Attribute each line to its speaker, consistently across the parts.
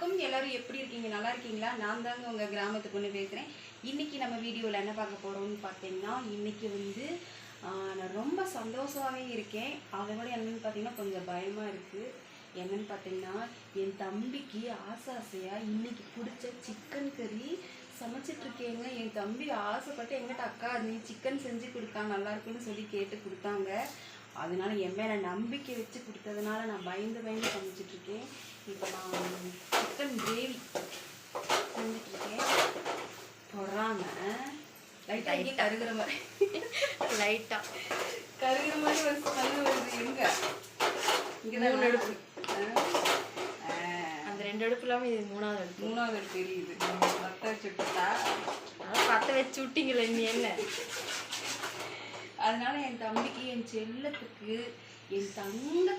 Speaker 1: வணக்கம். எல்லாரும் எப்படி இருக்கீங்க? நல்லா இருக்கீங்களா? நான் தாங்க உங்கள் கிராமத்துக்கு ஒன்று பேசுகிறேன். இன்றைக்கி நம்ம வீடியோவில் என்ன பார்க்க போகிறோம்னு பார்த்தீங்கன்னா, இன்றைக்கி வந்து நான் ரொம்ப சந்தோஷமாகவே இருக்கேன். அதை விட என்னென்னு பார்த்தீங்கன்னா கொஞ்சம் பயமாக இருக்குது. என்னென்னு பார்த்தீங்கன்னா, என் தம்பிக்கு ஆசையாக இன்றைக்கி பிடிச்ச சிக்கன் கறி சமைச்சிட்ருக்கேங்க. என் தம்பி ஆசைப்பட்டு எங்கிட்ட அக்கா நீ சிக்கன் செஞ்சு கொடுத்தா நல்லாயிருக்குன்னு சொல்லி கேட்டு கொடுத்தாங்க. அதனால என் மேலே நம்பிக்கை வச்சு கொடுத்ததுனால நான் பயந்து சமைச்சிட்ருக்கேன். இப்போ நான் சிக்கன் கிரேவி செஞ்சிட்ருக்கேன். பொறாமல் லைட்டாக கருகிற மாதிரி கருகிற மாதிரி ஒரு ஸ்மெல் வருது. இங்கே தான் அடுப்பு,
Speaker 2: அந்த 2 அடுப்பு இல்லாமல் இது 3வது
Speaker 1: அடுப்பு தெரியுது. பற்ற வச்சு விட்டுட்டா
Speaker 2: பற்ற வச்சு விட்டீங்களே நீ என்ன.
Speaker 1: அதனால என் தம்பிக்கு, என் செல்லத்துக்கு, என்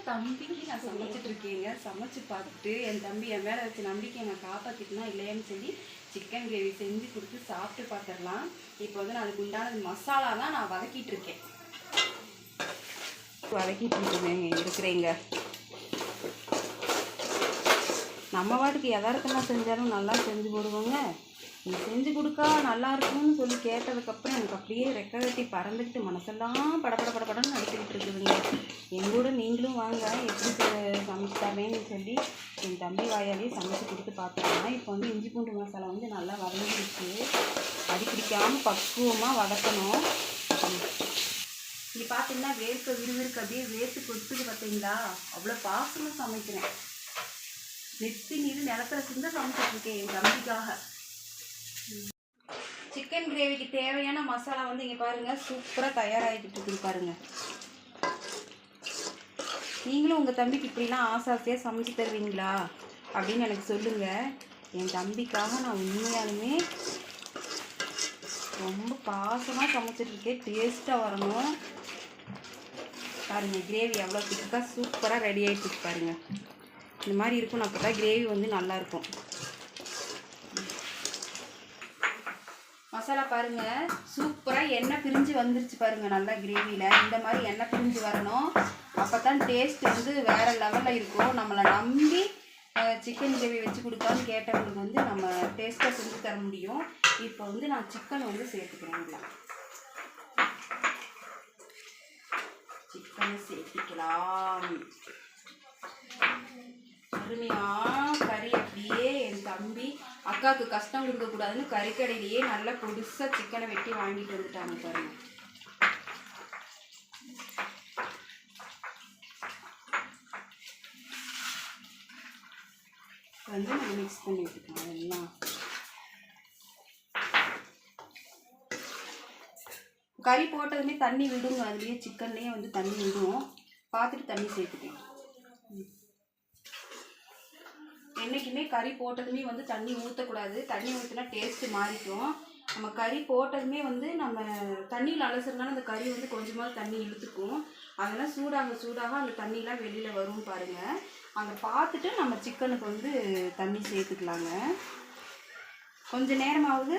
Speaker 1: தம்பிக்கு நான் சமைச்சிட்ருக்கேங்க. சமைச்சு பார்த்துட்டு என் தம்பி என் மேலே வச்ச நம்பிக்கையை நான் காப்பாற்றிட்டுனா இல்லையான்னு சொல்லி சிக்கன் கிரேவி செஞ்சு கொடுத்து சாப்பிட்டு பார்த்துடலாம். இப்போ வந்து நான் அதுக்கு உண்டான மசாலா தான் நான் வதக்கிட்டு இருக்கேன். இருக்கிறேங்க. நம்ம வாட்டுக்கு யதார்த்தமாக செஞ்சாலும் நல்லா செஞ்சு போடுவோங்க. நீ செஞ்சு கொடுக்கா நல்லா இருக்கும்னு சொல்லி கேட்டதுக்கப்புறம் எனக்கு அப்படியே ரெக்க கட்டி பறந்துக்கிட்டு மனசெல்லாம் படப்படன்னு நடிச்சுக்கிட்டு இருக்குதுங்க. எங்கூட நீங்களும் வாங்க எப்படி சமைச்சிட்டாமேன்னு சொல்லி என் தம்பி வாயாலேயே சமைச்சு கொடுத்து பார்த்துக்கலாம். இப்போ வந்து இஞ்சி பூண்டு மசாலா வந்து நல்லா வதங்கிடுச்சு. அடி பிடிக்காமல் பக்குவமாக வதக்கணும். இப்படி பார்த்தீங்கன்னா விறுவிறுக்கு அப்படியே வேர்த்து கொத்துக்கு பார்த்தீங்களா, அவ்வளோ பாசமாக சமைக்கிறேன். நெத்தி நீர் நிலத்துல சிந்த சமைச்சிட்ருக்கேன் என் தம்பிக்காக. சிக்கன் கிரேவிக்கு தேவையான மசாலா வந்து இங்கே பாருங்கள் சூப்பராக தயாராகிக்கிட்டு இருக்குது பாருங்கள். நீங்களும் உங்கள் தம்பிக்கு இப்படிலாம் ஆசையாக சமைச்சு தருவீங்களா அப்படின்னு எனக்கு சொல்லுங்கள். என் தம்பிக்காக நான் உண்மையாலுமே ரொம்ப பாசமாக சமைச்சிட்ருக்கேன். டேஸ்ட்டாக வரணும். பாருங்கள் கிரேவி எவ்வளோ திக்காக சூப்பராக ரெடி ஆகிட்டு பாருங்கள். இந்த மாதிரி இருக்கும். அப்போ தான் கிரேவி வந்து நல்லாயிருக்கும். மசாலா பாருங்கள் சூப்பராக எண்ணெய் பிரிஞ்சு வந்துருச்சு பாருங்கள். நல்லா கிரேவியில் இந்த மாதிரி எண்ணெய் பிரிஞ்சு வரணும். அப்போ தான் டேஸ்ட் வந்து வேறு லெவலில் இருக்கும். நம்மளை நம்பி சிக்கன் கிரேவி வச்சு கொடுத்தான்னு கேட்டவங்களுக்கு வந்து நம்ம டேஸ்ட்டாக செஞ்சு தர முடியும். இப்போ வந்து நான் சிக்கன் வந்து சேர்த்துக்கிறேன். இல்லை சிக்கனை சேர்த்துக்கலாம். அருமையாக கறி அப்படியே என் தம்பி அக்காவுக்கு கஷ்டம் கொடுக்கக்கூடாதுன்னு கறிக்கடையிலேயே நல்லா பொடிசாக சிக்கனை வெட்டி வாங்கிட்டு வந்துட்டாங்க பாருங்க. வந்து நம்ம மிக்ஸ் பண்ணி விட்டுக்கலாம். எல்லாம் கறி போட்டதுமே தண்ணி விடுங்க. அதுலேயே சிக்கன்லேயே வந்து தண்ணி விடும். பார்த்துட்டு தண்ணி சேர்த்துக்கலாம். என்றைக்குமே கறி போட்டதுமே வந்து தண்ணி ஊற்றக்கூடாது. தண்ணி ஊற்றினா டேஸ்ட்டு மாறிக்கும். நம்ம கறி போட்டதுமே வந்து நம்ம தண்ணியில் அலசுறதுனால அந்த கறி வந்து கொஞ்சமாக தண்ணி இழுத்துக்கும். அதெல்லாம் சூடாக அந்த தண்ணியெலாம் வெளியில் வரும் பாருங்கள். அதை பார்த்துட்டு நம்ம சிக்கனுக்கு வந்து தண்ணி சேர்த்துக்கலாங்க. கொஞ்சம் நேரமாவது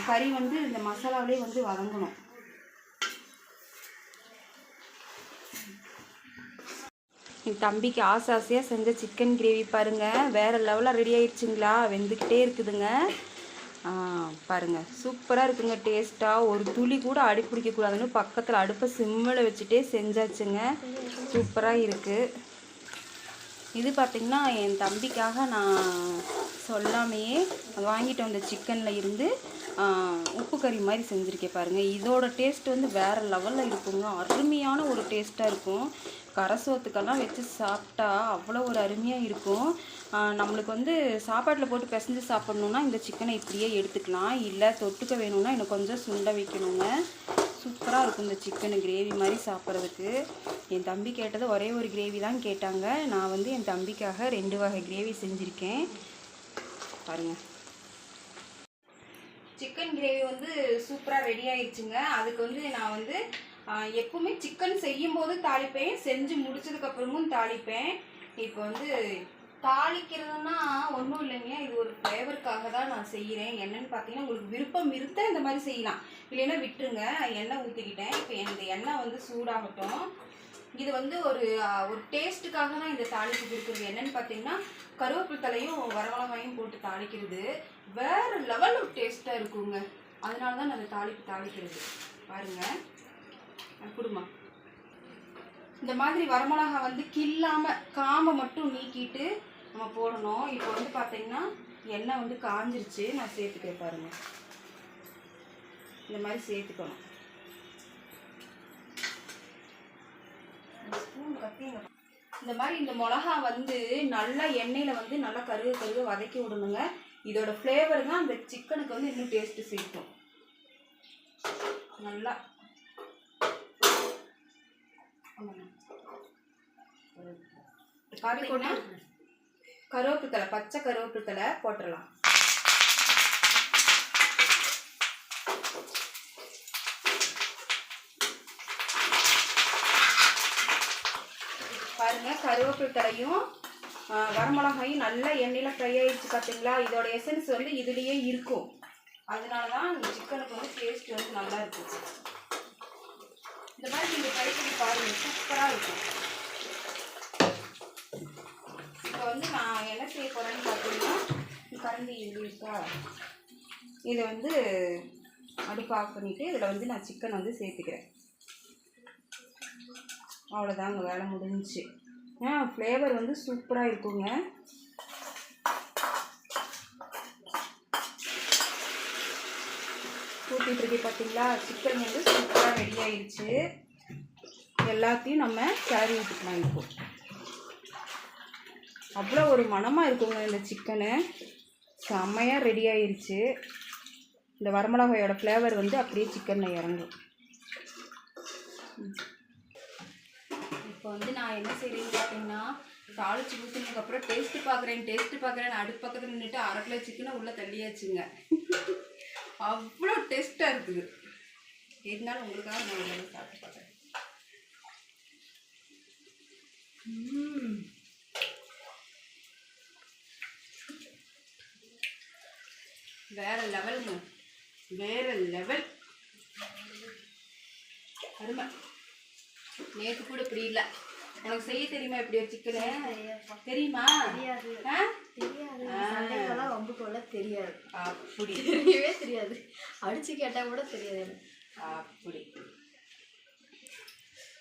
Speaker 1: கறி வந்து இந்த மசாலாவிலே வந்து வதங்கணும். என் தம்பிக்கு ஆசையாக செஞ்ச சிக்கன் கிரேவி பாருங்கள் வேறு லெவலில் ரெடி ஆயிடுச்சுங்களா. வெந்துக்கிட்டே இருக்குதுங்க. பாருங்கள் சூப்பராக இருக்குங்க. டேஸ்ட்டாக ஒரு துளி கூட அடி பிடிக்கக்கூடாதுன்னு பக்கத்தில் அடுப்பை சிம்மில் வச்சுட்டே செஞ்சாச்சுங்க. சூப்பராக இருக்குது. இது பார்த்திங்கன்னா என் தம்பிக்காக நான் சொல்லாமையே வாங்கிட்டு வந்த சிக்கனில் இருந்து உப்பு கறி மாதிரி செஞ்சுருக்கேன் பாருங்கள். இதோட டேஸ்ட் வந்து வேறு லெவலில் இருக்குங்க. அருமையான ஒரு டேஸ்ட்டாக இருக்கும். கரசோத்துக்கெல்லாம் வச்சு சாப்பிட்டா அவ்வளோ ஒரு அருமையாக இருக்கும். நம்மளுக்கு வந்து சாப்பாட்டில் போட்டு பிசைஞ்சு சாப்பிட்ணுன்னா இந்த சிக்கனை இப்படியே எடுத்துக்கலாம். இல்லை தொட்டுக்க வேணும்னா இன்னும் கொஞ்சம் சுண்ட வைக்கணுங்க. சூப்பராக இருக்கும் இந்த சிக்கனு கிரேவி மாதிரி சாப்பிட்றதுக்கு. என் தம்பி கேட்டது ஒரே ஒரு கிரேவி தான் கேட்டாங்க. நான் வந்து என் தம்பிக்காக 2 வகை கிரேவி செஞ்சுருக்கேன் பாருங்கள். சிக்கன் கிரேவி வந்து சூப்பராக ரெடி ஆயிடுச்சுங்க. அதுக்கு வந்து நான் வந்து எப்பவுமே சிக்கன் செய்யும் போது தாளிப்பேன், செஞ்சு முடிச்சதுக்கப்புறமும் தாளிப்பேன். இப்போ வந்து தாளிக்கிறதுனா ஒன்றும் இல்லைங்க. இது ஒரு ஃப்ளேவருக்காக தான் நான் செய்கிறேன். என்னென்னு பார்த்தீங்கன்னா உங்களுக்கு விருப்பம் இருந்தால் இந்த மாதிரி செய்யலாம், இல்லைன்னா விட்டுருங்க. எண்ணெய் ஊற்றிக்கிட்டேன். இப்போ இந்த எண்ணெய் வந்து சூடாகட்டும். இது வந்து ஒரு டேஸ்ட்டுக்காக தான் இந்த தாளிப்பு கொடுக்குறது. என்னன்னு பார்த்தீங்கன்னா கருவேப்பிலை தலையும் வரமிளகாயும் போட்டு தாளிக்கிறது வேற லெவல் ஒரு டேஸ்ட்டாக இருக்குங்க. அதனால தான் நான் தாளிப்பு தாளிக்கிறது. பாருங்கள் குடுமா இந்த மாதிரி வரமிளகா வந்து கில்லாமல் காம்பை மட்டும் நீக்கிட்டு நம்ம போடணும். இப்போ வந்து பார்த்தீங்கன்னா எண்ணெய் வந்து காஞ்சிருச்சு. நான் சேர்த்துக்கிறேன் பாருங்கள். இந்த மாதிரி சேர்த்துக்கணும். இந்த மாதிரி இந்த மிளகா வந்து நல்லா எண்ணெயில் வந்து நல்லா கருக வதக்கி விடணுங்க. இதோட ஃப்ளேவர் தான் அந்த சிக்கனுக்கு வந்து இன்னும் டேஸ்ட்டு சேர்க்கும். நல்லா பார்த்தீங்கன்னா கருவேப்பிலை பச்சை கருவேப்பிலை போட்டுடலாம். பாருங்க கருவேப்பிலையும் வரமிளகாயும் நல்லா எண்ணெயில் ஃப்ரை ஆகிடுச்சு பார்த்தீங்களா. இதோட எசன்ஸ் வந்து இதுலேயே இருக்கும். அதனால தான் இந்த சிக்கனுக்கு வந்து டேஸ்ட் வந்து நல்லா இருக்கும். இந்த மாதிரி நீங்கள் ட்ரை பண்ணி பாருங்கள், சூப்பராக இருக்கும். இப்போ வந்து நான் என்ன செய்ய போகிறேன்னு பார்த்தீங்கன்னா கரண்டி இது இருக்கா, இதை வந்து அடுப்பு ஆஃப் பண்ணிவிட்டு இதில் வந்து நான் சிக்கன் வந்து சேர்த்துக்கிறேன். அவ்வளோதாங்க, வேலை முடிஞ்சிச்சு. ஃப்ளேவர் வந்து சூப்பராக இருக்குங்க. ஊற்றிட்டுருக்கு பார்த்தீங்களா. சிக்கன் வந்து சூப்பராக ரெடி ஆயிடுச்சு. எல்லாத்தையும் நம்ம கிளறி விட்டுக்கலாம். இப்போ அவ்வளோ ஒரு மணமாக இருக்குங்க இந்த சிக்கனு. செம்மையாக ரெடி ஆயிடுச்சு. இந்த வரமிளகாயோட ஃப்ளேவர் வந்து அப்படியே சிக்கனில் இறங்கும். இப்போ வந்து நான் என்ன செய்கிறேன்னு பார்த்தீங்கன்னா தாளிச்சு ஊற்றினதுக்கப்புறம் டேஸ்ட்டு பார்க்குறேன் அடுப்பு பக்கத்தில் நின்றுட்டு 1/2 கிலோ சிக்கனை உள்ளே தள்ளியாச்சுங்க. அவ்வளோ டேஸ்ட்டாக இருக்குது. இருந்தாலும் உங்களுக்காக நான் உங்களை சாப்பிட்டு பார்க்குறேன். வேற லெவலுங்க, வேற லெவல் அருமை. நேற்று கூட இப்படி இல்லை. உனக்கு செய்ய தெரியுமா இப்படி ஒரு சிக்கனு? தெரியுமா?
Speaker 2: தெரியாது. வம்புக்குள்ள தெரியாது.
Speaker 1: அப்படி
Speaker 2: தெரியவே தெரியாது. அடிச்சு கேட்டால் கூட தெரியாது எனக்கு.
Speaker 1: அப்படி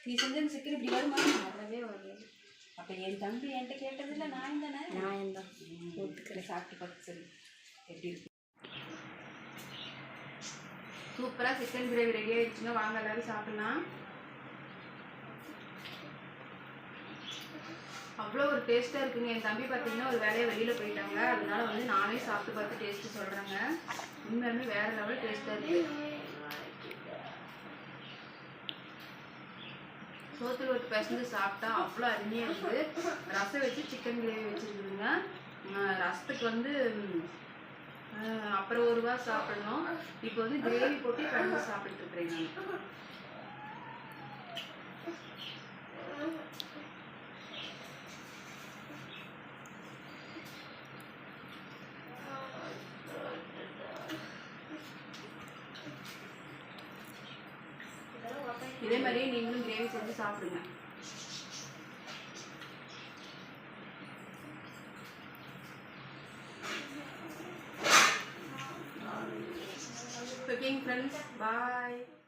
Speaker 1: நீ செஞ்ச சிக்கன் இப்படி வருமா?
Speaker 2: வரவே வரல.
Speaker 1: அப்போ என் தம்பி என்கிட்ட கேட்டதில்லை, நான் தானே.
Speaker 2: நான் தான் ஒத்துக்கிறேன்.
Speaker 1: சாப்பிட்டு பார்த்து சரி எப்படி இருக்கு. சூப்பராக சிக்கன் கிரேவி ரெடி ஆகிடுச்சுங்க. வாங்க எல்லாரும் சாப்பிட்லாம். அவ்வளோ ஒரு டேஸ்ட்டாக இருக்குங்க. என் தம்பி பார்த்தீங்கன்னா ஒரு வேலையை வெளியில் போயிட்டாங்க. அதனால வந்து நானே சாப்பிட்டு பார்த்து டேஸ்ட்டு சொல்கிறேங்க. உண்மையுமே வேறு லெவல் டேஸ்ட்டாக இருக்குது. சோத்துல ஒரு பிசைஞ்சு சாப்பிட்டா அவ்வளோ அருமையாக இருக்குது. ரசம் வச்சு சிக்கன் கிரேவி வச்சுருக்குதுங்க. ரசத்துக்கு வந்து அப்புறம் ஒரு ரூபா சாப்பிடணும். இப்போ வந்து கிரேவி போட்டு கலந்து சாப்பிட்டு இருக்கிறேன் நான். இதே மாதிரியே நீங்களும் கிரேவி செஞ்சு சாப்பிடுங்க. Cooking friends, bye.